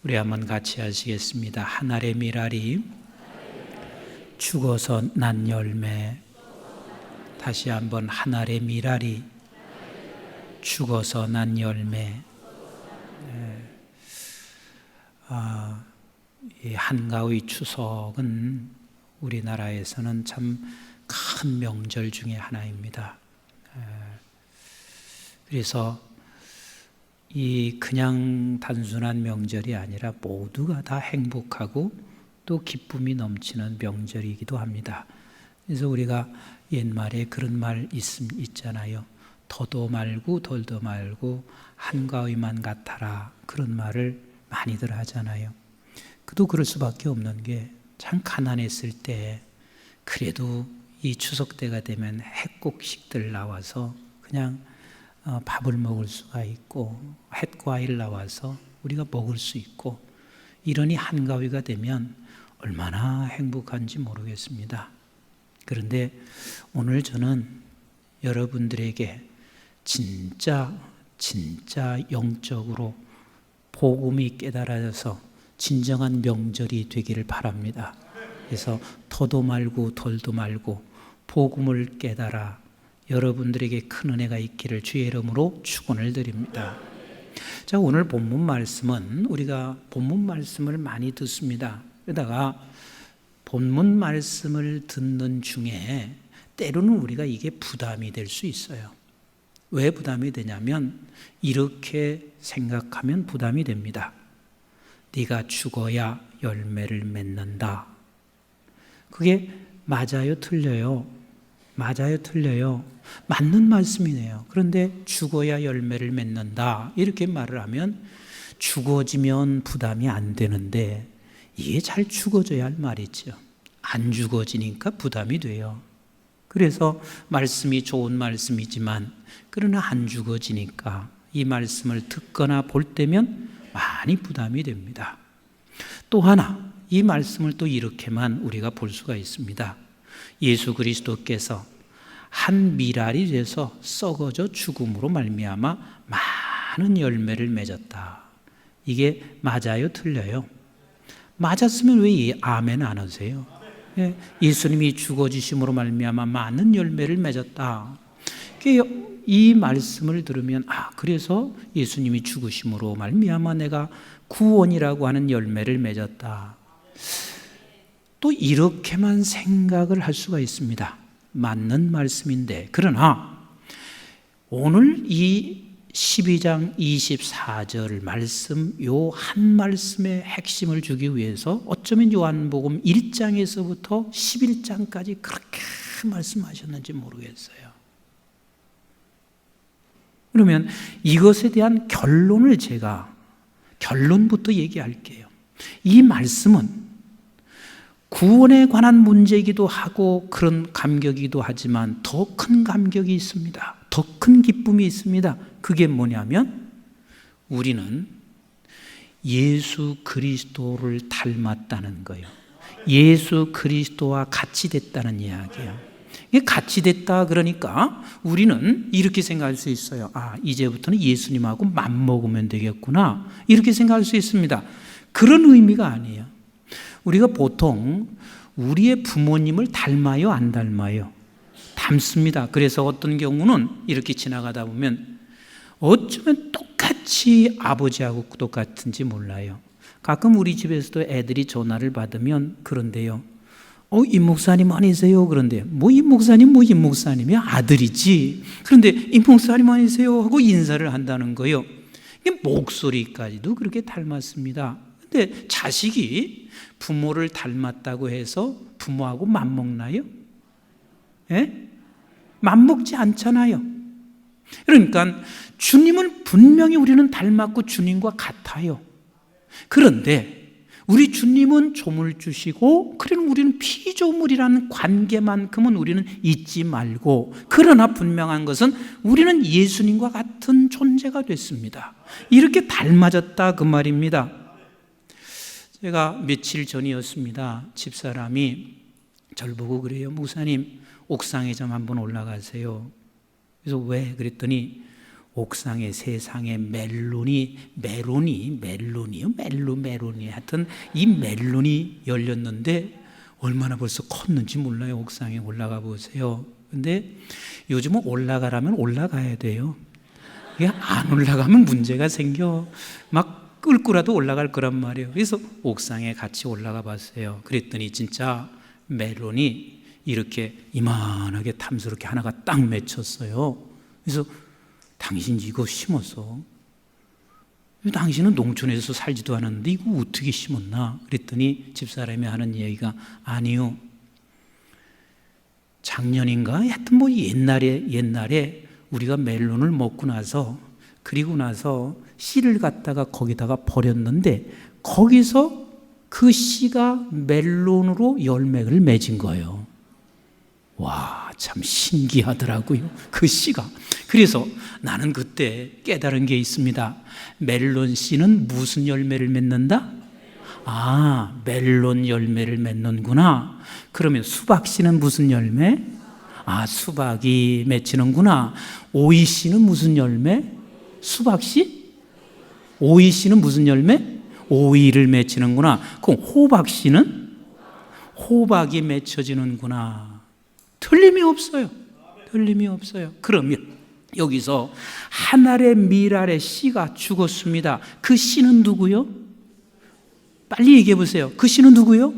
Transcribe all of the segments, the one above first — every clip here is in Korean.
우리 한번 같이 하시겠습니다. 한 알의 밀알이 죽어서 난 열매. 다시 한번 한 알의 밀알이 죽어서 난 열매. 이 한가위 추석은 우리나라에서는 참 큰 명절 중에 하나입니다. 그래서 이 그냥 단순한 명절이 아니라 모두가 다 행복하고 또 기쁨이 넘치는 명절이기도 합니다. 그래서 우리가 옛말에 그런 말 있잖아요. 더도 말고 덜도 말고 한가위만 같아라, 그런 말을 많이들 하잖아요. 그도 그럴 수밖에 없는 게 참 가난했을 때 그래도 이 추석 때가 되면 햇곡식들 나와서 그냥 밥을 먹을 수가 있고 햇과일 나와서 우리가 먹을 수 있고, 이러니 한가위가 되면 얼마나 행복한지 모르겠습니다. 그런데 오늘 저는 여러분들에게 진짜 영적으로 복음이 깨달아져서 진정한 명절이 되기를 바랍니다. 그래서 더도 말고 덜도 말고 복음을 깨달아 여러분들에게 큰 은혜가 있기를 주의 이름으로 축원을 드립니다. 자, 오늘 본문 말씀은 우리가 본문 말씀을 많이 듣습니다. 그러다가 본문 말씀을 듣는 중에 때로는 우리가 이게 부담이 될 수 있어요. 왜 부담이 되냐면 이렇게 생각하면 부담이 됩니다. 네가 죽어야 열매를 맺는다. 그게 맞아요, 틀려요? 맞아요, 틀려요? 맞는 말씀이네요. 그런데 죽어야 열매를 맺는다, 이렇게 말을 하면 죽어지면 부담이 안 되는데 이게 잘 죽어져야 할 말이죠. 안 죽어지니까 부담이 돼요. 그래서 말씀이 좋은 말씀이지만 그러나 안 죽어지니까 이 말씀을 듣거나 볼 때면 많이 부담이 됩니다. 또 하나, 이 말씀을 또 이렇게만 우리가 볼 수가 있습니다. 예수 그리스도께서 한 밀알이 돼서 썩어져 죽음으로 말미암아 많은 열매를 맺었다. 이게 맞아요, 틀려요? 맞았으면 왜 아멘 안 하세요? 예수님이 죽어지심으로 말미암아 많은 열매를 맺었다. 이 말씀을 들으면 그래서 예수님이 죽으심으로 말미암아 내가 구원이라고 하는 열매를 맺었다. 또 이렇게만 생각을 할 수가 있습니다. 맞는 말씀인데, 그러나 오늘 이 12장 24절 말씀, 요 한 말씀의 핵심을 주기 위해서 어쩌면 요한복음 1장에서부터 11장까지 그렇게 말씀하셨는지 모르겠어요. 그러면 이것에 대한 결론을 제가 결론부터 얘기할게요. 이 말씀은 구원에 관한 문제이기도 하고 그런 감격이기도 하지만 더 큰 감격이 있습니다. 더 큰 기쁨이 있습니다. 그게 뭐냐면 우리는 예수 그리스도를 닮았다는 거예요. 예수 그리스도와 같이 됐다는 이야기예요. 이게 같이 됐다 그러니까 우리는 이렇게 생각할 수 있어요. 이제부터는 예수님하고 맘먹으면 되겠구나, 이렇게 생각할 수 있습니다. 그런 의미가 아니에요. 우리가 보통 우리의 부모님을 닮아요, 안 닮아요? 닮습니다. 그래서 어떤 경우는 이렇게 지나가다 보면 어쩌면 똑같이 아버지하고 똑같은지 몰라요. 가끔 우리 집에서도 애들이 전화를 받으면 그런데요. 임 목사님 아니세요? 그런데 임 목사님이 아들이지. 그런데 임 목사님 아니세요? 하고 인사를 한다는 거예요. 이게 목소리까지도 그렇게 닮았습니다. 근데 자식이 부모를 닮았다고 해서 부모하고 맘먹나요? 맘먹지 않잖아요. 그러니까 주님은 분명히 우리는 닮았고 주님과 같아요. 그런데 우리 주님은 조물주시고 그러나 우리는 피조물이라는 관계만큼은 우리는 잊지 말고, 그러나 분명한 것은 우리는 예수님과 같은 존재가 됐습니다. 이렇게 닮아졌다 그 말입니다. 제가 며칠 전이었습니다. 집사람이 저를 보고 그래요. 목사님, 옥상에 좀 한번 올라가세요. 그래서 왜? 그랬더니 옥상의 세상에 메론이 하여튼 이 멜론이 열렸는데 얼마나 벌써 컸는지 몰라요. 옥상에 올라가 보세요. 근데 요즘은 올라가라면 올라가야 돼요. 이게 안 올라가면 문제가 생겨. 막 끌고라도 올라갈 거란 말이에요. 그래서 옥상에 같이 올라가 봤어요. 그랬더니 진짜 멜론이 이렇게 이만하게 탐스럽게 하나가 딱 맺혔어요. 그래서 당신 이거 심었어? 당신은 농촌에서 살지도 않았는데 이거 어떻게 심었나? 그랬더니 집사람이 하는 얘기가 아니요. 작년인가? 하여튼 뭐 옛날에 우리가 멜론을 먹고 나서 그리고 나서 씨를 갖다가 거기다가 버렸는데 거기서 그 씨가 멜론으로 열매를 맺은 거예요. 와, 참 신기하더라고요. 그 씨가. 그래서 나는 그때 깨달은 게 있습니다. 멜론 씨는 무슨 열매를 맺는다? 아, 멜론 열매를 맺는구나. 그러면 수박 씨는 무슨 열매? 아, 수박이 맺히는구나. 오이 씨는 무슨 열매? 수박 씨? 오이 씨는 무슨 열매? 오이를 맺히는구나. 그럼 호박 씨는? 호박이 맺혀지는구나. 틀림이 없어요. 틀림이 없어요. 그러면 여기서 한 알의 밀알의 씨가 죽었습니다. 그 씨는 누구요? 빨리 얘기해 보세요. 그 씨는 누구요?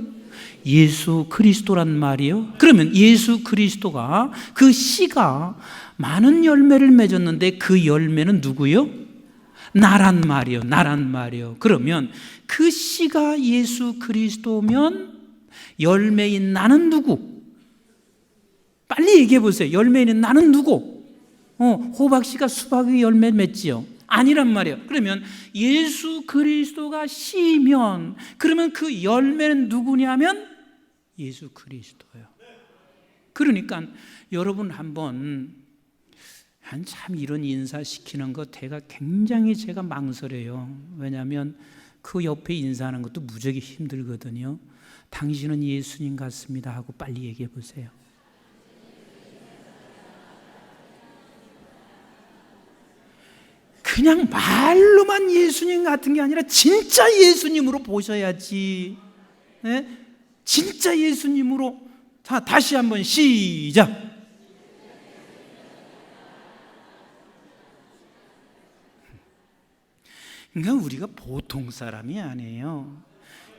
예수 그리스도란 말이요. 그러면 예수 그리스도가 그 씨가 많은 열매를 맺었는데 그 열매는 누구요? 나란 말이요. 나란 말이요. 그러면 그 씨가 예수 그리스도면 열매인 나는 누구? 빨리 얘기해 보세요. 열매인 나는 누구? 호박씨가 수박의 열매 맺지요? 아니란 말이에요. 그러면 예수 그리스도가 씨면 그러면 그 열매는 누구냐면 예수 그리스도예요. 그러니까 여러분 한번 참 이런 인사시키는 거 굉장히 제가 망설여요. 왜냐하면 그 옆에 인사하는 것도 무지하게 힘들거든요. 당신은 예수님 같습니다 하고 빨리 얘기해 보세요. 그냥 말로만 예수님 같은 게 아니라 진짜 예수님으로 보셔야지. 네? 진짜 예수님으로. 자, 다시 한번 시작. 그러니까 우리가 보통 사람이 아니에요.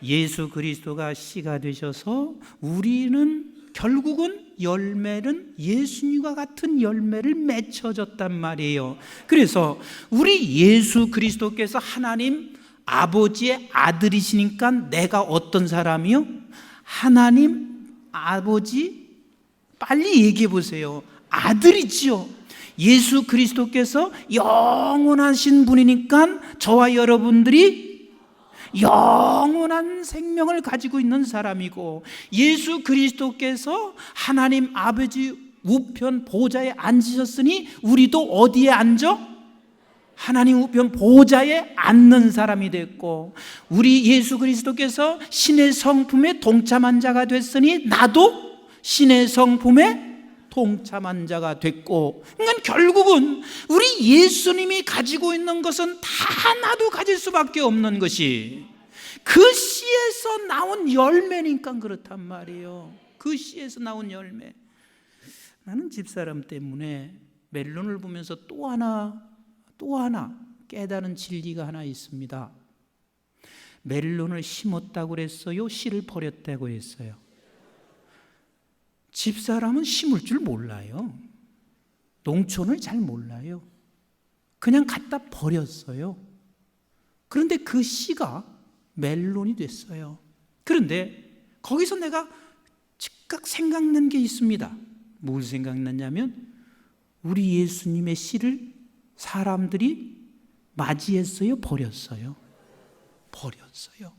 예수 그리스도가 씨가 되셔서 우리는 결국은 열매는 예수님과 같은 열매를 맺혀졌단 말이에요. 그래서 우리 예수 그리스도께서 하나님 아버지의 아들이시니까 내가 어떤 사람이요? 하나님 아버지, 빨리 얘기해 보세요. 아들이지요. 예수 그리스도께서 영원하신 분이니까 저와 여러분들이 영원한 생명을 가지고 있는 사람이고, 예수 그리스도께서 하나님 아버지 우편 보좌에 앉으셨으니 우리도 어디에 앉아? 하나님 우편 보좌에 앉는 사람이 됐고, 우리 예수 그리스도께서 신의 성품에 동참한 자가 됐으니 나도 신의 성품에 동참한 자가 됐고, 그러니까 결국은 우리 예수님이 가지고 있는 것은 다 나도 가질 수밖에 없는 것이 그 씨에서 나온 열매니까 그렇단 말이에요. 그 씨에서 나온 열매. 나는 집사람 때문에 멜론을 보면서 또 하나 깨달은 진리가 하나 있습니다. 멜론을 심었다고 그랬어요? 씨를 버렸다고 했어요? 집사람은 심을 줄 몰라요. 농촌을 잘 몰라요. 그냥 갖다 버렸어요. 그런데 그 씨가 멜론이 됐어요. 그런데 거기서 내가 즉각 생각난 게 있습니다. 뭘 생각났냐면 우리 예수님의 씨를 사람들이 맞이했어요? 버렸어요? 버렸어요.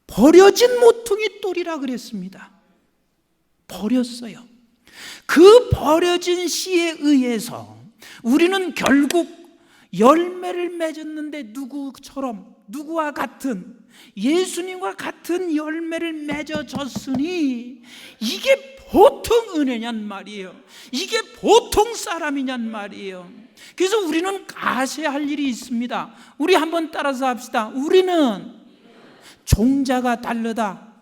버려진 모퉁이 돌이라 그랬습니다. 버렸어요. 그 버려진 씨에 의해서 우리는 결국 열매를 맺었는데 누구와 같은 예수님과 같은 열매를 맺어졌으니 이게 보통 은혜냔 말이에요. 이게 보통 사람이냔 말이에요. 그래서 우리는 아셔야 할 일이 있습니다. 우리 한번 따라서 합시다. 우리는 종자가 다르다,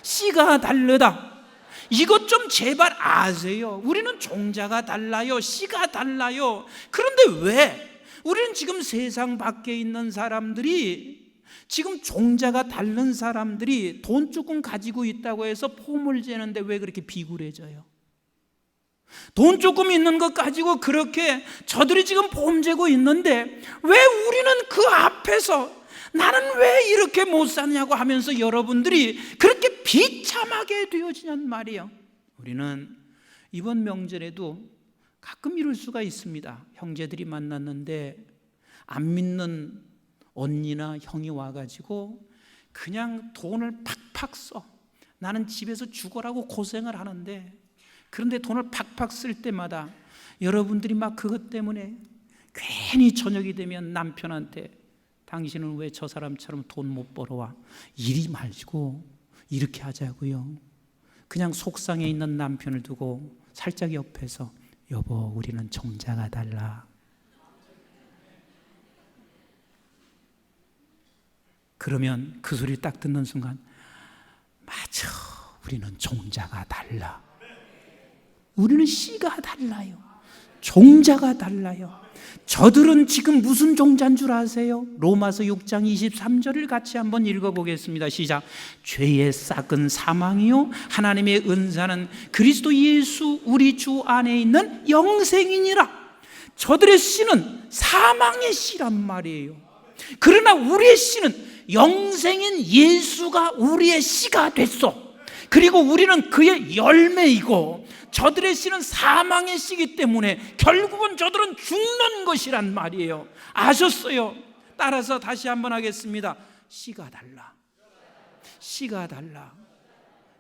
씨가 다르다. 이것 좀 제발 아세요. 우리는 종자가 달라요, 씨가 달라요. 그런데 왜 우리는 지금 세상 밖에 있는 사람들이, 지금 종자가 다른 사람들이 돈 조금 가지고 있다고 해서 폼을 재는데 왜 그렇게 비굴해져요? 돈 조금 있는 것 가지고 그렇게 저들이 지금 폼 재고 있는데 왜 우리는 그 앞에서 나는 왜 이렇게 못 사냐고 하면서 여러분들이 그렇게 비참하게 되어지냔 말이에요. 우리는 이번 명절에도 가끔 이럴 수가 있습니다. 형제들이 만났는데 안 믿는 언니나 형이 와가지고 그냥 돈을 팍팍 써. 나는 집에서 죽어라고 고생을 하는데, 그런데 돈을 팍팍 쓸 때마다 여러분들이 막 그것 때문에 괜히 저녁이 되면 남편한테 당신은 왜 저 사람처럼 돈 못 벌어와? 이리 말고 이렇게 하자고요. 그냥 속상해 있는 남편을 두고 살짝 옆에서 여보 우리는 종자가 달라. 그러면 그 소리 딱 듣는 순간 맞아, 우리는 종자가 달라. 우리는 씨가 달라요. 종자가 달라요. 저들은 지금 무슨 종자인 줄 아세요? 로마서 6장 23절을 같이 한번 읽어보겠습니다. 시작. 죄의 싹은 사망이요 하나님의 은사는 그리스도 예수 우리 주 안에 있는 영생이니라. 저들의 씨는 사망의 씨란 말이에요. 그러나 우리의 씨는 영생인 예수가 우리의 씨가 됐어. 그리고 우리는 그의 열매이고, 저들의 씨는 사망의 씨이기 때문에 결국은 저들은 죽는 것이란 말이에요. 아셨어요? 따라서 다시 한번 하겠습니다. 씨가 달라. 씨가 달라.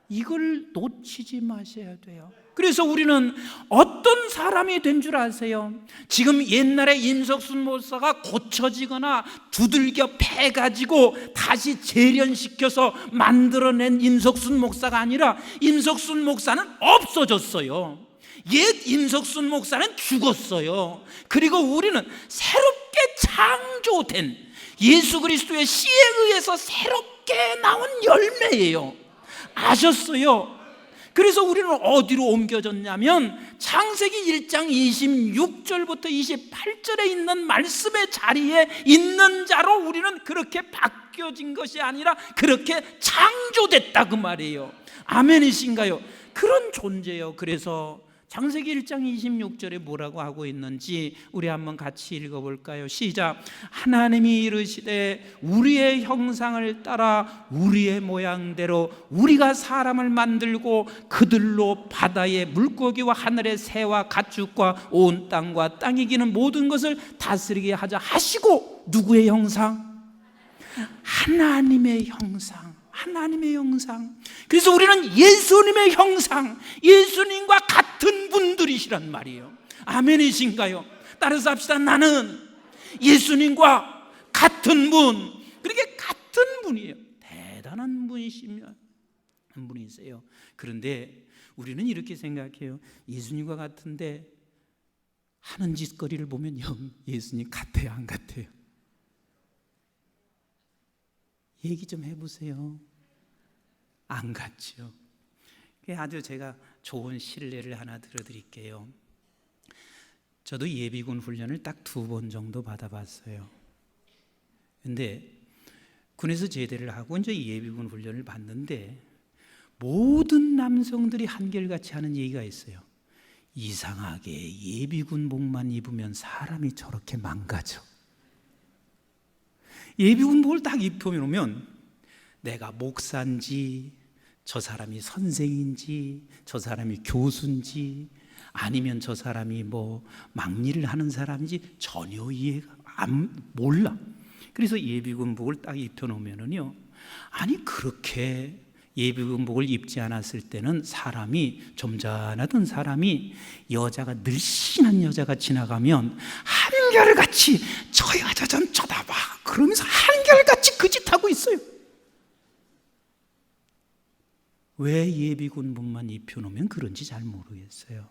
이걸 놓치지 마셔야 돼요. 그래서 우리는 어떤 사람이 된 줄 아세요? 지금 옛날에 임석순 목사가 고쳐지거나 두들겨 패가지고 다시 재련시켜서 만들어낸 임석순 목사가 아니라, 임석순 목사는 없어졌어요. 옛 임석순 목사는 죽었어요. 그리고 우리는 새롭게 창조된 예수 그리스도의 씨에 의해서 새롭게 나온 열매예요. 아셨어요? 그래서 우리는 어디로 옮겨졌냐면 창세기 1장 26절부터 28절에 있는 말씀의 자리에 있는 자로 우리는 그렇게 바뀌어진 것이 아니라 그렇게 창조됐다 그 말이에요. 아멘이신가요? 그런 존재예요. 그래서 창세기 1장 26절에 뭐라고 하고 있는지 우리 한번 같이 읽어볼까요? 시작. 하나님이 이르시되 우리의 형상을 따라 우리의 모양대로 우리가 사람을 만들고 그들로 바다의 물고기와 하늘의 새와 가축과 온 땅과 땅에 기는 모든 것을 다스리게 하자 하시고, 누구의 형상? 하나님의 형상. 하나님의 형상. 그래서 우리는 예수님의 형상, 예수님과 같은 분들이시란 말이에요. 아멘이신가요? 따라서 합시다. 나는 예수님과 같은 분. 그렇게 같은 분이에요. 대단한 분이시며 한 분이세요. 그런데 우리는 이렇게 생각해요. 예수님과 같은데 하는 짓거리를 보면 예수님 같아요, 안 같아요? 얘기 좀 해보세요. 안 같죠? 아주 제가 좋은 실례를 하나 들어드릴게요. 저도 예비군 훈련을 딱 2번 정도 받아봤어요. 근데 군에서 제대를 하고 이제 예비군 훈련을 받는데 모든 남성들이 한결같이 하는 얘기가 있어요. 이상하게 예비군 복만 입으면 사람이 저렇게 망가져. 예비군복을 딱 입혀놓으면 내가 목사인지, 저 사람이 선생인지, 저 사람이 교수인지, 아니면 저 사람이 뭐 막일을 하는 사람인지 전혀 이해가 몰라. 그래서 예비군복을 딱 입혀놓으면요, 아니 그렇게 예비군복을 입지 않았을 때는 사람이, 점잖았던 사람이, 여자가 늘씬한 여자가 지나가면 한결같이 저 여자 좀 쳐다봐 그러면서 한결같이 그 짓 하고 있어요. 왜 예비군복만 입혀놓으면 그런지 잘 모르겠어요.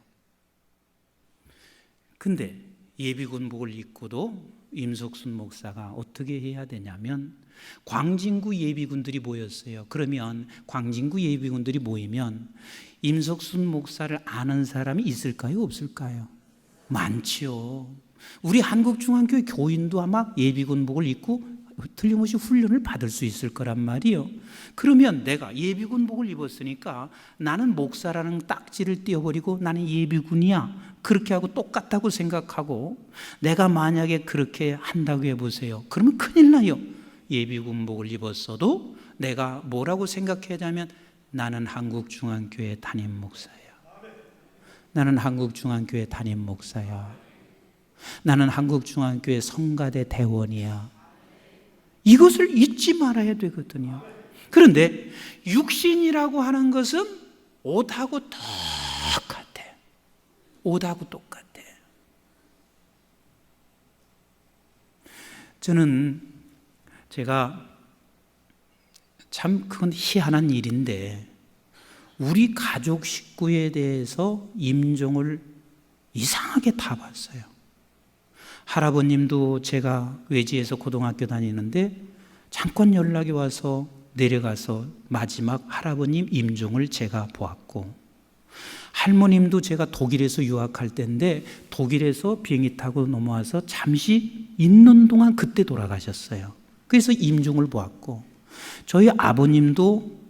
근데 예비군복을 입고도 임석순 목사가 어떻게 해야 되냐면, 광진구 예비군들이 모였어요. 그러면 광진구 예비군들이 모이면 임석순 목사를 아는 사람이 있을까요? 없을까요? 많지요. 우리 한국중앙교회 교인도 아마 예비군복을 입고 틀림없이 훈련을 받을 수 있을 거란 말이에요. 그러면 내가 예비군복을 입었으니까 나는 목사라는 딱지를 떼어버리고 나는 예비군이야, 그렇게 하고 똑같다고 생각하고 내가 만약에 그렇게 한다고 해보세요. 그러면 큰일 나요. 예비군복을 입었어도 내가 뭐라고 생각해야 하냐면, 나는 한국중앙교회 담임 목사예요. 나는 한국중앙교회 담임 목사야. 나는 한국중앙교회 성가대 대원이야. 이것을 잊지 말아야 되거든요. 그런데 육신이라고 하는 것은 옷하고 똑같아. 옷하고 똑같아. 제가 참 그건 희한한 일인데, 우리 가족 식구에 대해서 임종을 이상하게 다 봤어요. 할아버님도 제가 외지에서 고등학교 다니는데 잠깐 연락이 와서 내려가서 마지막 할아버님 임종을 제가 보았고, 할머님도 제가 독일에서 유학할 때인데 독일에서 비행기 타고 넘어와서 잠시 있는 동안 그때 돌아가셨어요. 그래서 임종을 보았고, 저희 아버님도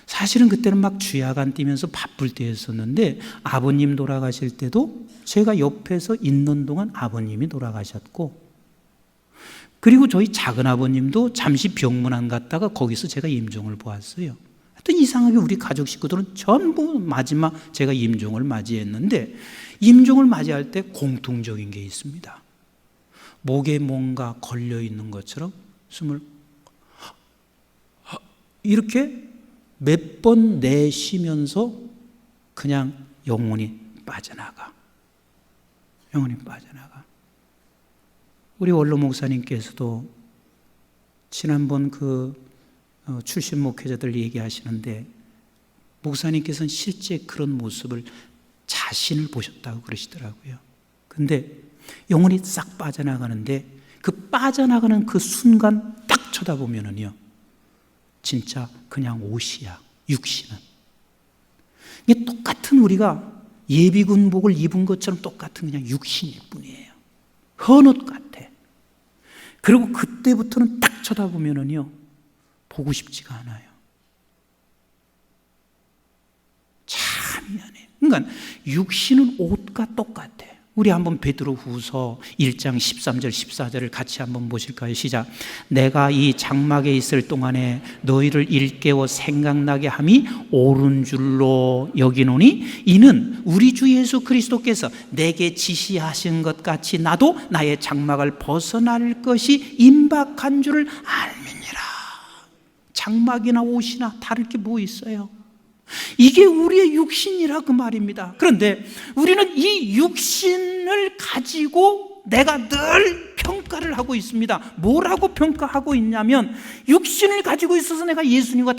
사실은 그때는 막 주야간 뛰면서 바쁠 때였었는데, 아버님 돌아가실 때도 제가 옆에서 있는 동안 아버님이 돌아가셨고, 그리고 저희 작은 아버님도 잠시 병문안 갔다가 거기서 제가 임종을 보았어요. 하여튼 이상하게 우리 가족 식구들은 전부 마지막 제가 임종을 맞이했는데, 임종을 맞이할 때 공통적인 게 있습니다. 목에 뭔가 걸려 있는 것처럼 숨을 이렇게 몇 번 내쉬면서 그냥 영혼이 빠져나가. 영혼이 빠져나가. 우리 원로 목사님께서도 지난번 출신 목회자들 얘기하시는데, 목사님께서는 실제 그런 모습을 자신을 보셨다고 그러시더라고요. 근데 영혼이 싹 빠져나가는데, 그 빠져나가는 그 순간 딱 쳐다보면은요, 진짜 그냥 옷이야, 육신은. 이게 똑같은 우리가 예비군복을 입은 것처럼 똑같은 그냥 육신일 뿐이에요. 헌옷 같아. 그리고 그때부터는 딱 쳐다보면은요, 보고 싶지가 않아요. 참 미안해. 그러니까 육신은 옷과 똑같아. 우리 한번 베드로후서 1장 13절 14절을 같이 한번 보실까요? 시작. 내가 이 장막에 있을 동안에 너희를 일깨워 생각나게 함이 옳은 줄로 여기노니, 이는 우리 주 예수 그리스도께서 내게 지시하신 것 같이 나도 나의 장막을 벗어날 것이 임박한 줄을 알미니라. 장막이나 옷이나 다를 게 뭐 있어요? 이게 우리의 육신이라 그 말입니다. 그런데 우리는 이 육신을 가지고 내가 늘 평가를 하고 있습니다. 뭐라고 평가하고 있냐면, 육신을 가지고 있어서 내가 예수님과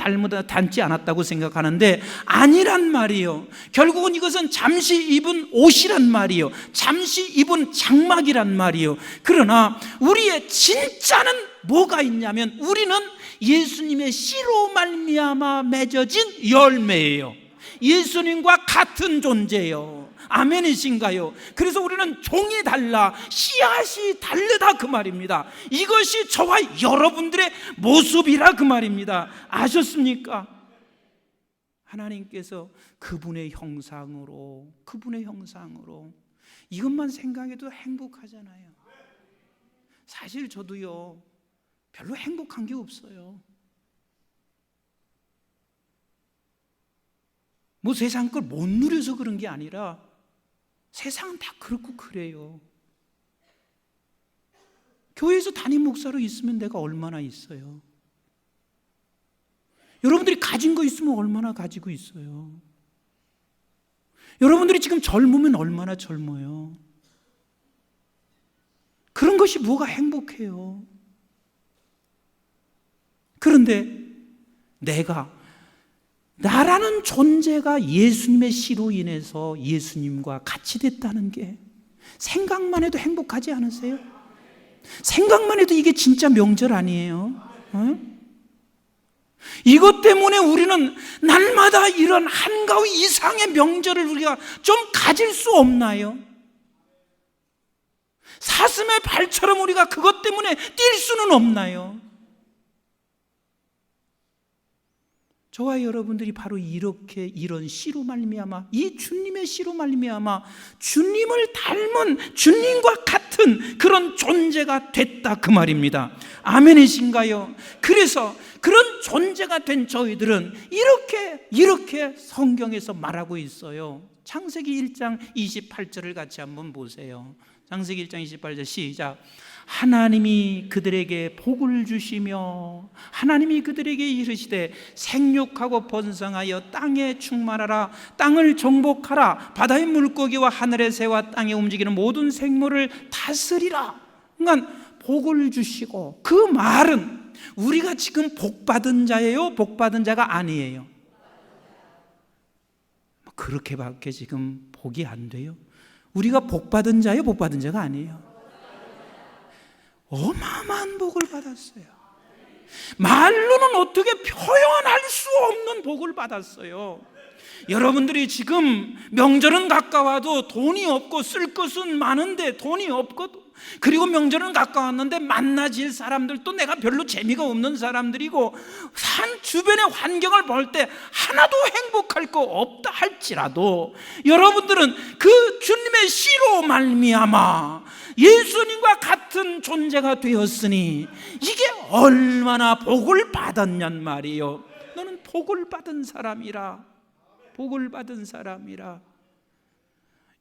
닮지 않았다고 생각하는데 아니란 말이에요. 결국은 이것은 잠시 입은 옷이란 말이에요. 잠시 입은 장막이란 말이에요. 그러나 우리의 진짜는 뭐가 있냐면, 우리는 예수님의 씨로 말미암아 맺어진 열매예요. 예수님과 같은 존재예요. 아멘이신가요? 그래서 우리는 종이 달라, 씨앗이 다르다 그 말입니다. 이것이 저와 여러분들의 모습이라 그 말입니다. 아셨습니까? 하나님께서 그분의 형상으로 이것만 생각해도 행복하잖아요. 사실 저도요, 별로 행복한 게 없어요. 뭐 세상 걸 못 누려서 그런 게 아니라 세상은 다 그렇고 그래요. 교회에서 담임 목사로 있으면 내가 얼마나 있어요. 여러분들이 가진 거 있으면 얼마나 가지고 있어요. 여러분들이 지금 젊으면 얼마나 젊어요. 그런 것이 뭐가 행복해요. 그런데 내가 나라는 존재가 예수님의 씨로 인해서 예수님과 같이 됐다는 게 생각만 해도 행복하지 않으세요? 생각만 해도 이게 진짜 명절 아니에요? 이것 때문에 우리는 날마다 이런 한가위 이상의 명절을 우리가 좀 가질 수 없나요? 사슴의 발처럼 우리가 그것 때문에 뛸 수는 없나요? 저와 여러분들이 바로 이렇게 이런 씨로 말미암아, 이 주님의 씨로 말미암아 주님을 닮은, 주님과 같은 그런 존재가 됐다 그 말입니다. 아멘이신가요? 그래서 그런 존재가 된 저희들은 이렇게 성경에서 말하고 있어요. 창세기 1장 28절을 같이 한번 보세요. 창세기 1장 28절 시작. 하나님이 그들에게 복을 주시며 하나님이 그들에게 이르시되 생육하고 번성하여 땅에 충만하라, 땅을 정복하라, 바다의 물고기와 하늘의 새와 땅에 움직이는 모든 생물을 다스리라. 그러니까 복을 주시고, 그 말은 우리가 지금 복받은 자예요, 복받은 자가 아니에요? 그렇게밖에 지금 복이 안 돼요? 우리가 복받은 자예요, 복받은 자가 아니에요? 어마어마한 복을 받았어요. 말로는 어떻게 표현할 수 없는 복을 받았어요. 여러분들이 지금 명절은 가까워도 돈이 없고 쓸 것은 많은데 돈이 없고, 그리고 명절은 가까웠는데 만나질 사람들도 내가 별로 재미가 없는 사람들이고, 산 주변의 환경을 볼 때 하나도 행복할 거 없다 할지라도 여러분들은 그 주님의 씨로 말미암아 예수님과 같은 존재가 되었으니 이게 얼마나 복을 받았냔 말이에요. 너는 복을 받은 사람이라, 복을 받은 사람이라.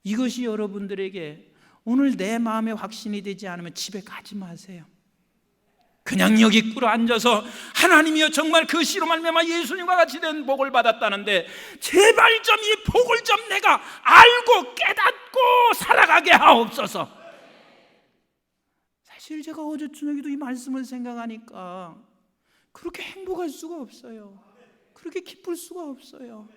이것이 여러분들에게 오늘 내 마음에 확신이 되지 않으면 집에 가지 마세요. 그냥 여기 꿇어 앉아서 하나님이여 정말 그 씨로 말미암아 예수님과 같이 된 복을 받았다는데 제발 좀 이 복을 좀 내가 알고 깨닫고 살아가게 하옵소서. 사실 제가 어제 저녁에도 이 말씀을 생각하니까 그렇게 행복할 수가 없어요. 그렇게 기쁠 수가 없어요.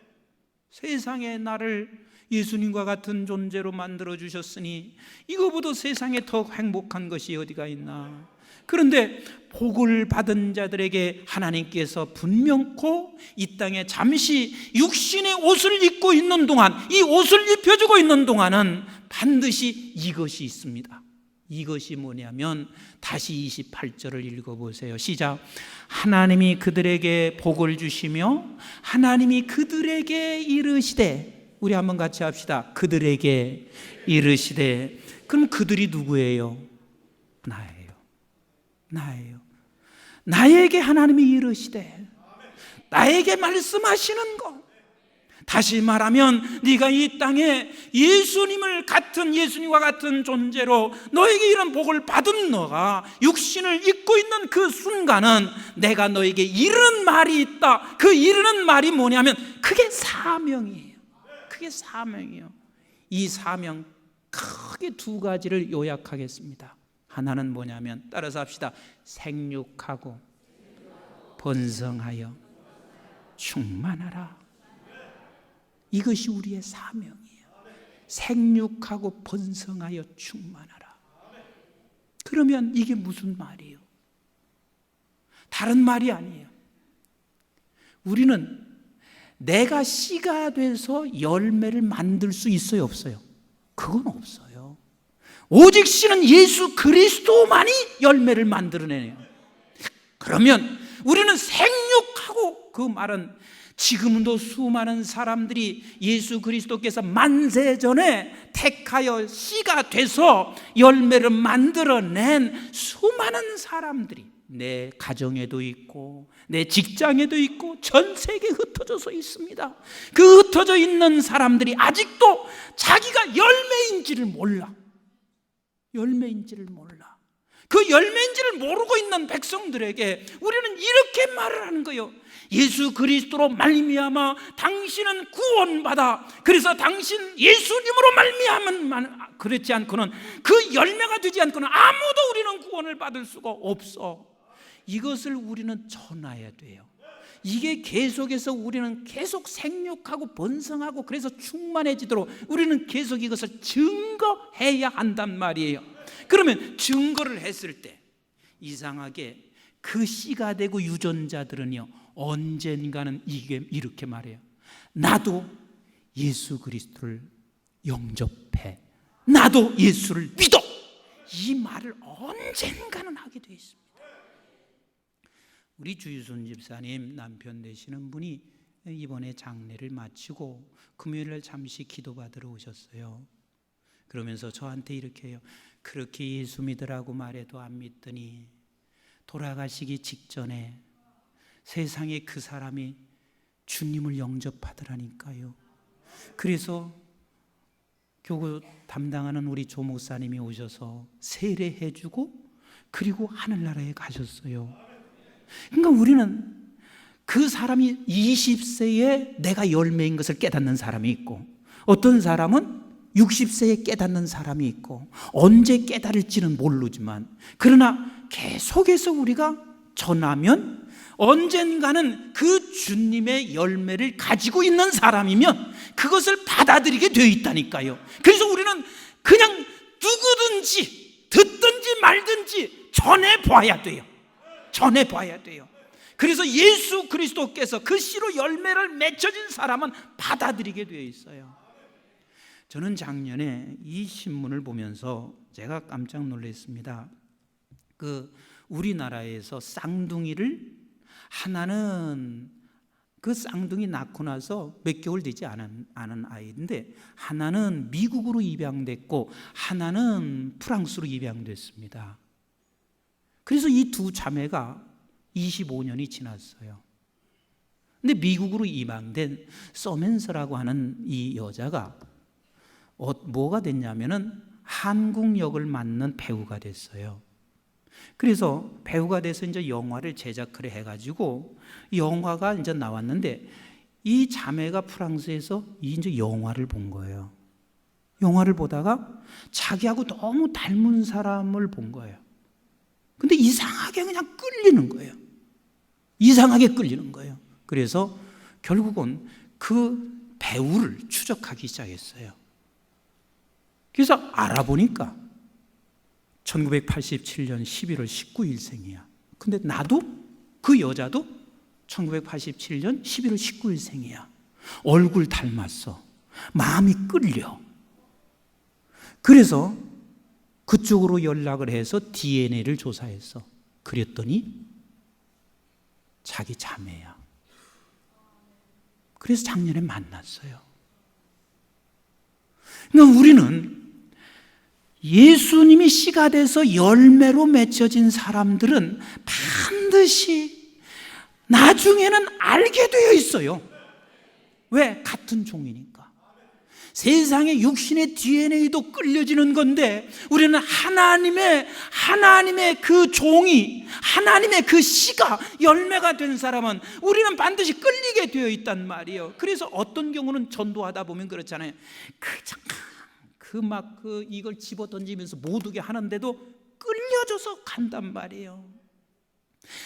세상에 나를 예수님과 같은 존재로 만들어 주셨으니 이거보다 세상에 더 행복한 것이 어디가 있나. 그런데 복을 받은 자들에게 하나님께서 분명코 이 땅에 잠시 육신의 옷을 입고 있는 동안, 이 옷을 입혀주고 있는 동안은 반드시 이것이 있습니다. 이것이 뭐냐면 다시 28절을 읽어보세요. 시작. 하나님이 그들에게 복을 주시며 하나님이 그들에게 이르시되, 우리 한번 같이 합시다. 그들에게 이르시되. 그럼 그들이 누구예요? 나예요. 나에게 하나님이 이르시되, 나에게 말씀하시는 것. 다시 말하면 네가 이 땅에 예수님과 같은 존재로 너에게 이런 복을 받은 너가 육신을 입고 있는 그 순간은 내가 너에게 이르는 말이 있다. 그 이르는 말이 뭐냐면 그게 사명이에요. 그게 사명이에요. 이 사명 크게 두 가지를 요약하겠습니다. 하나는 뭐냐면, 따라서 합시다. 생육하고 번성하여 충만하라. 이것이 우리의 사명이에요. 생육하고 번성하여 충만하라. 그러면 이게 무슨 말이에요? 다른 말이 아니에요. 우리는 내가 씨가 돼서 열매를 만들 수 있어요, 없어요? 그건 없어요. 오직 씨는 예수 그리스도만이 열매를 만들어내요. 그러면 우리는 생육하고, 그 말은 지금도 수많은 사람들이 예수 그리스도께서 만세전에 택하여 씨가 돼서 열매를 만들어낸 수많은 사람들이 내 가정에도 있고 내 직장에도 있고 전 세계에 흩어져서 있습니다. 그 흩어져 있는 사람들이 아직도 자기가 열매인지를 몰라. 그 열매인지를 모르고 있는 백성들에게 우리는 이렇게 말을 하는 거예요. 예수 그리스도로 말미암아 당신은 구원받아. 그래서 당신 예수님으로 말미암은, 그렇지 않고는, 그 열매가 되지 않고는 아무도 우리는 구원을 받을 수가 없어. 이것을 우리는 전해야 돼요. 이게 계속해서 우리는 계속 생육하고 번성하고 그래서 충만해지도록 우리는 계속 이것을 증거해야 한단 말이에요. 그러면 증거를 했을 때 이상하게 그 씨가 되고 유전자들은요, 언젠가는 이렇게 말해요. 나도 예수 그리스도를 영접해, 나도 예수를 믿어, 이 말을 언젠가는 하게 되어 있습니다. 우리 주유순 집사님 남편 되시는 분이 이번에 장례를 마치고 금요일날 잠시 기도받으러 오셨어요. 그러면서 저한테 이렇게 해요. 그렇게 예수 믿으라고 말해도 안 믿더니 돌아가시기 직전에 세상에 그 사람이 주님을 영접하더라니까요. 그래서 교구 담당하는 우리 조 목사님이 오셔서 세례해주고 그리고 하늘나라에 가셨어요. 그러니까 우리는 그 사람이 20세에 내가 열매인 것을 깨닫는 사람이 있고, 어떤 사람은 60세에 깨닫는 사람이 있고, 언제 깨달을지는 모르지만 그러나 계속해서 우리가 전하면 언젠가는 그 주님의 열매를 가지고 있는 사람이면 그것을 받아들이게 되어 있다니까요. 그래서 우리는 그냥 누구든지 듣든지 말든지 전해봐야 돼요. 전해봐야 돼요. 그래서 예수 그리스도께서 그 씨로 열매를 맺혀진 사람은 받아들이게 되어 있어요. 저는 작년에 이 신문을 보면서 제가 깜짝 놀랐습니다. 우리나라에서 쌍둥이를, 하나는 그 쌍둥이 낳고 나서 몇 개월 되지 않은 아이인데 하나는 미국으로 입양됐고 하나는 프랑스로 입양됐습니다. 그래서 이 두 자매가 25년이 지났어요. 근데 미국으로 입양된 서맨서라고 하는 이 여자가 뭐가 됐냐면은 한국 역을 맡는 배우가 됐어요. 그래서 배우가 돼서 이제 영화를 제작을 해가지고 영화가 이제 나왔는데 이 자매가 프랑스에서 이제 영화를 본 거예요. 영화를 보다가 자기하고 너무 닮은 사람을 본 거예요. 근데 이상하게 그냥 끌리는 거예요. 이상하게 끌리는 거예요. 그래서 결국은 그 배우를 추적하기 시작했어요. 그래서 알아보니까 1987년 11월 19일생이야. 근데 나도 그 여자도 1987년 11월 19일생이야. 얼굴 닮았어. 마음이 끌려. 그래서 그쪽으로 연락을 해서 DNA를 조사했어. 그랬더니 자기 자매야. 그래서 작년에 만났어요. 그러니까 우리는 예수님이 씨가 돼서 열매로 맺혀진 사람들은 반드시 나중에는 알게 되어 있어요. 왜? 같은 종이니까. 세상의 육신의 DNA도 끌려지는 건데 우리는 하나님의 그 종이, 하나님의 그 씨가 열매가 된 사람은 우리는 반드시 끌리게 되어 있단 말이에요. 그래서 어떤 경우는 전도하다 보면 그렇잖아요. 이걸 집어 던지면서 못 오게 하는데도 끌려져서 간단 말이에요.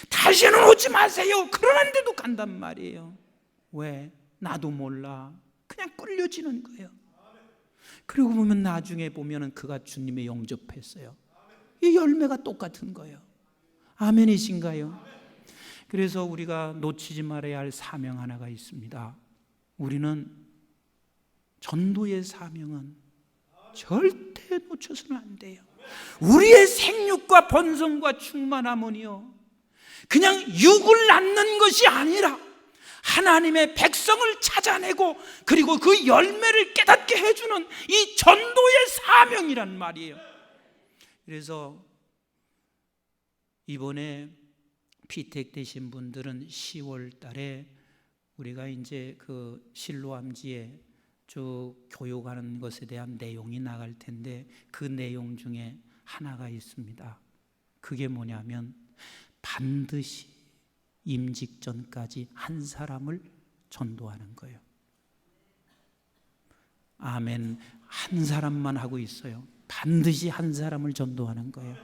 다시는 오지 마세요. 그러는데도 간단 말이에요. 왜? 나도 몰라. 그냥 끌려지는 거예요. 그리고 보면 나중에 보면은 그가 주님의 영접했어요. 이 열매가 똑같은 거예요. 아멘이신가요? 그래서 우리가 놓치지 말아야 할 사명 하나가 있습니다. 우리는 전도의 사명은 절대 놓쳐서는 안 돼요. 우리의 생육과 번성과 충만함은요, 그냥 육을 낳는 것이 아니라 하나님의 백성을 찾아내고 그리고 그 열매를 깨닫게 해주는 이 전도의 사명이란 말이에요. 그래서 이번에 피택 되신 분들은 10월 달에 우리가 이제 그 실로암지에 쭉 교육하는 것에 대한 내용이 나갈 텐데 그 내용 중에 하나가 있습니다. 그게 뭐냐면 반드시 임직 전까지 한 사람을 전도하는 거예요. 아멘. 한 사람만 하고 있어요. 반드시 한 사람을 전도하는 거예요.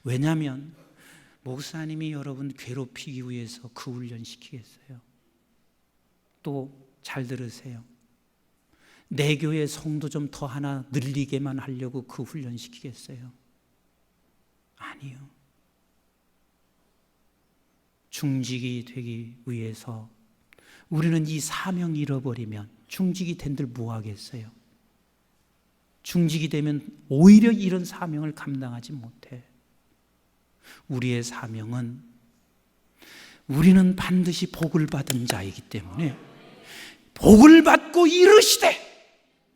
왜냐하면 목사님이 여러분 괴롭히기 위해서 그 훈련 시키겠어요? 또 잘 들으세요. 내 교회 성도 좀 더 하나 늘리게만 하려고 그 훈련 시키겠어요? 아니요. 중직이 되기 위해서 우리는 이 사명 잃어버리면 중직이 된들 뭐 하겠어요? 중직이 되면 오히려 이런 사명을 감당하지 못해. 우리의 사명은 우리는 반드시 복을 받은 자이기 때문에 복을 받고 이르시되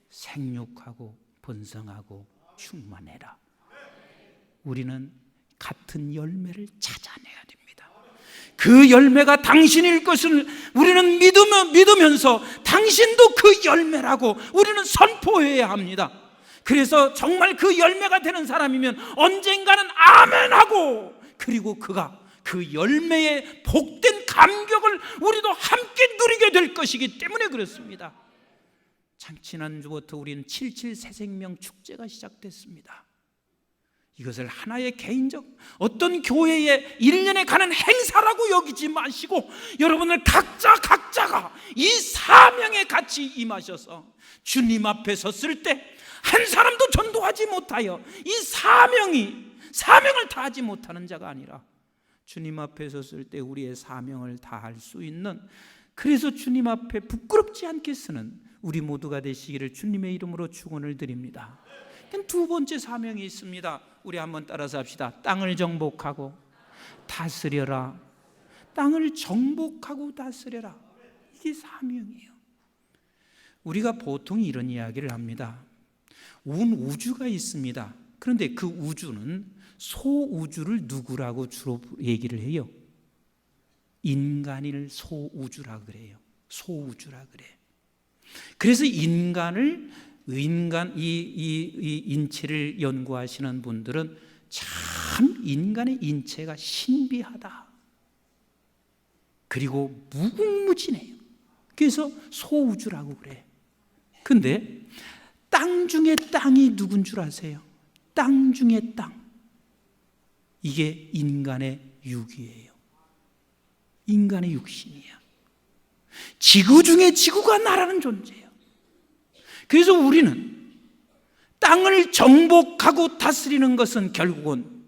생육하고 번성하고 충만해라. 우리는 같은 열매를 찾아내야 됩니다. 그 열매가 당신일 것을 우리는 믿으면서 당신도 그 열매라고 우리는 선포해야 합니다. 그래서 정말 그 열매가 되는 사람이면 언젠가는 아멘하고, 그리고 그가 그 열매의 복된 감격을 우리도 함께 누리게 될 것이기 때문에 그렇습니다. 참 지난주부터 우리는 77 새생명 축제가 시작됐습니다. 이것을 하나의 개인적 어떤 교회의 1년에 가는 행사라고 여기지 마시고 여러분들 각자가 이 사명에 같이 임하셔서 주님 앞에 섰을 때 한 사람도 전도하지 못하여 이 사명을 다하지 못하는 자가 아니라 주님 앞에 섰을 때 우리의 사명을 다할 수 있는, 그래서 주님 앞에 부끄럽지 않게 쓰는 우리 모두가 되시기를 주님의 이름으로 축원을 드립니다. 두 번째 사명이 있습니다. 우리 한번 따라서 합시다. 땅을 정복하고 다스려라. 땅을 정복하고 다스려라. 이게 사명이에요. 우리가 보통 이런 이야기를 합니다. 온 우주가 있습니다. 그런데 그 우주는 소우주를 누구라고 주로 얘기를 해요? 인간을 소우주라 그래요. 소우주라 그래. 그래서 이 인체를 연구하시는 분들은 참 인간의 인체가 신비하다. 그리고 무궁무진해요. 그래서 소우주라고 그래. 근데 땅 중에 땅이 누군 줄 아세요? 땅 중에 땅. 이게 인간의 육이에요. 인간의 육신이야. 지구 중에 지구가 나라는 존재예요. 그래서 우리는 땅을 정복하고 다스리는 것은 결국은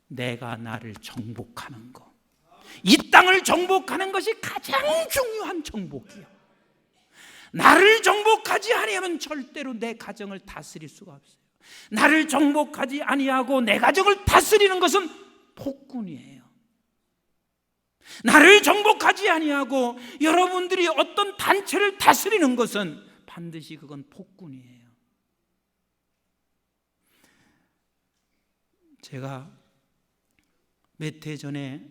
내가 나를 정복하는 것. 이 땅을 정복하는 것이 가장 중요한 정복이에요. 나를 정복하지 아니하면 절대로 내 가정을 다스릴 수가 없어요. 나를 정복하지 아니하고 내 가정을 다스리는 것은 폭군이에요. 나를 정복하지 아니하고 여러분들이 어떤 단체를 다스리는 것은 반드시 그건 폭군이에요. 제가 몇 해 전에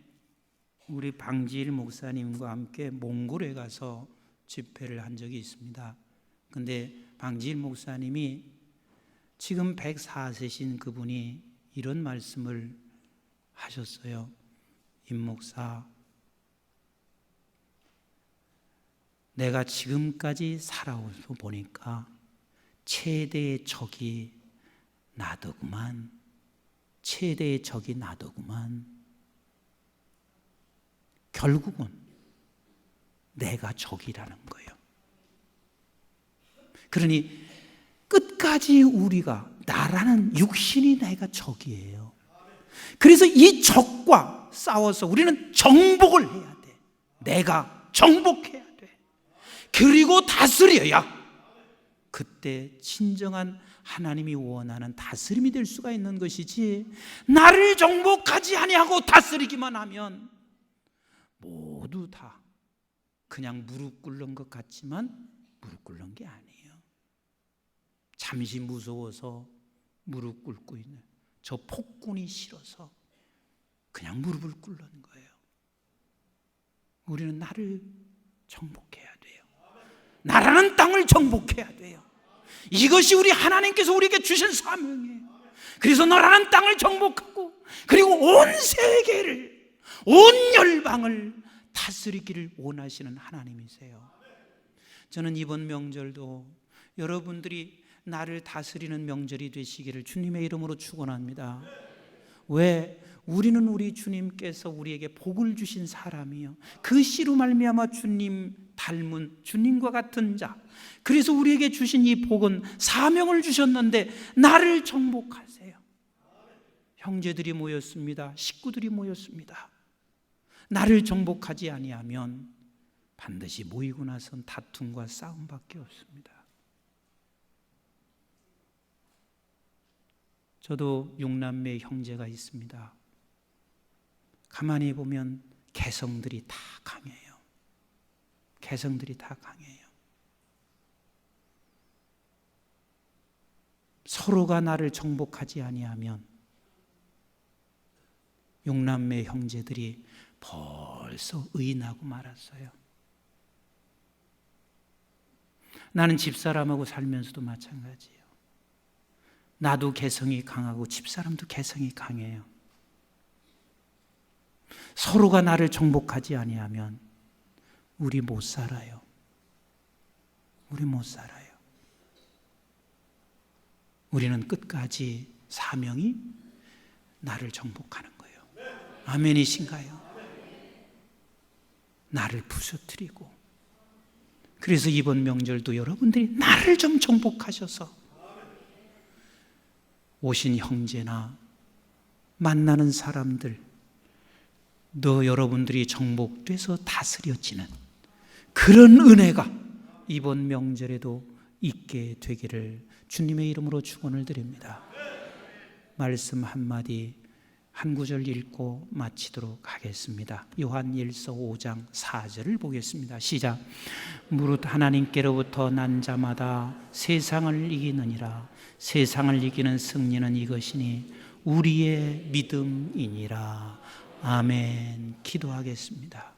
우리 방지일 목사님과 함께 몽골에 가서 집회를 한 적이 있습니다. 근데 방지일 목사님이 지금 104세신 그분이 이런 말씀을 하셨어요. 임 목사, 내가 지금까지 살아오서 보니까 최대의 적이 나더구만. 최대의 적이 나더구만. 결국은 내가 적이라는 거예요. 그러니 끝까지 우리가, 나라는 육신이 내가 적이에요. 그래서 이 적과 싸워서 우리는 정복을 해야 돼. 내가 정복해야 돼. 그리고 다스려야 그때 진정한 하나님이 원하는 다스림이 될 수가 있는 것이지, 나를 정복하지 아니하고 다스리기만 하면 모두 다 그냥 무릎 꿇는 것 같지만 무릎 꿇는 게 아니에요. 잠시 무서워서 무릎 꿇고 있는 저 폭군이 싫어서 그냥 무릎을 꿇는 거예요. 우리는 나를 정복해야 돼요. 나라는 땅을 정복해야 돼요. 이것이 우리 하나님께서 우리에게 주신 사명이에요. 그래서 너라는 땅을 정복하고 그리고 온 세계를, 온 열방을 다스리기를 원하시는 하나님이세요. 저는 이번 명절도 여러분들이 나를 다스리는 명절이 되시기를 주님의 이름으로 축원합니다. 왜? 우리는 우리 주님께서 우리에게 복을 주신 사람이요, 그 씨로 말미암아 주님 닮은 주님과 같은 자. 그래서 우리에게 주신 이 복은 사명을 주셨는데 나를 정복하세요. 형제들이 모였습니다. 식구들이 모였습니다. 나를 정복하지 아니하면 반드시 모이고 나선 다툼과 싸움밖에 없습니다. 저도 6남매 형제가 있습니다. 가만히 보면 개성들이 다 강해요. 개성들이 다 강해요. 서로가 나를 정복하지 아니하면 6남매 형제들이 벌써 의인하고 말았어요. 나는 집사람하고 살면서도 마찬가지예요. 나도 개성이 강하고 집사람도 개성이 강해요. 서로가 나를 정복하지 아니하면 우리 못 살아요. 우리 못 살아요. 우리는 끝까지 사명이 나를 정복하는 거예요. 아멘이신가요? 나를 부서뜨리고. 그래서 이번 명절도 여러분들이 나를 좀 정복하셔서 오신 형제나 만나는 사람들, 여러분들이 정복돼서 다스려지는 그런 은혜가 이번 명절에도 있게 되기를 주님의 이름으로 축원을 드립니다. 말씀 한마디 한 구절 읽고 마치도록 하겠습니다. 요한일서 5장 4절을 보겠습니다. 시작. 무릇 하나님께로부터 난 자마다 세상을 이기느니라. 세상을 이기는 승리는 이것이니 우리의 믿음이니라. 아멘. 기도하겠습니다.